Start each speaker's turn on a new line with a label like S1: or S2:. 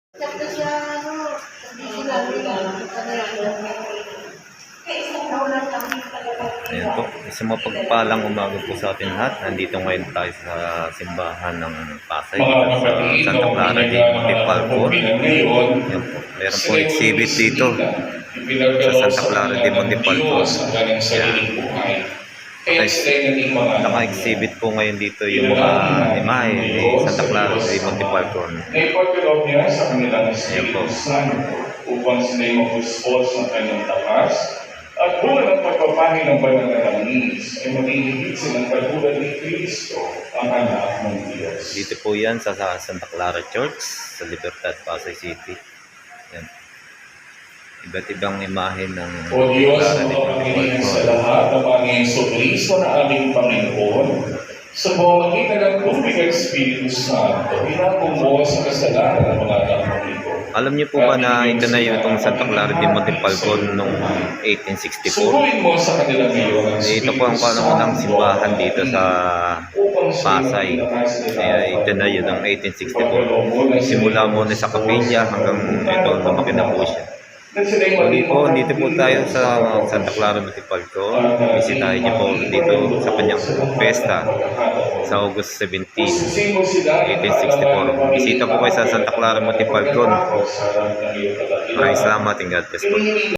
S1: Sakto sa ano, hindi lang
S2: Ayan po, isang mapagpalang umaga po sa atin lahat. Nandito ngayon tayo sa simbahan ng Pasay, sa Santa Clara de Montipalcon. Ayan po, meron po exhibit dito sa Santa Clara de Montipalcon. Naka-exhibit po ngayon dito yung mga imahe ni Santa Clara de Montipalcon.
S3: Naipagkaloob niya sa kanilang
S2: Ayan po.
S3: upang sila'y mag-dispose ng kanyang takas at bulan ng pagpapahin ng banal na langis ay magiging silang katulad ni Kristo, ang anak ng Diyos.
S2: Dito po yan sa Santa Clara Church sa Libertad, Pasay City. Yan. Iba't ibang imahe ng
S3: O Diyos,
S2: Clara
S3: ang
S2: de
S3: mapagpilihan sa
S2: Montipalcon.
S3: lahat ng mga Jesucristo na aming Panginoon, sa pamamagitan ng tubig at Espiritu Santo, hinabong mo sa kasalanan ng mga anak mo ito.
S2: Alam niyo po ba na ito na yung itong Santa Clara de Montipalcon noong 1864?
S3: Subuin mo sa kanila ngayon ang
S2: Ito po ang panahon simbahan dito sa Pasay. Kaya ito na yun ng 1864. Simula muna sa kapilya hanggang ito lumaki na po siya. Muli po, dito po tayo sa Santa Clara Montipalcon. Bisitahin niyo po dito sa kanyang pesta sa August 17, 1864. Bisita po kayo sa Santa Clara Montipalcon. Maraming salamat and God bless po.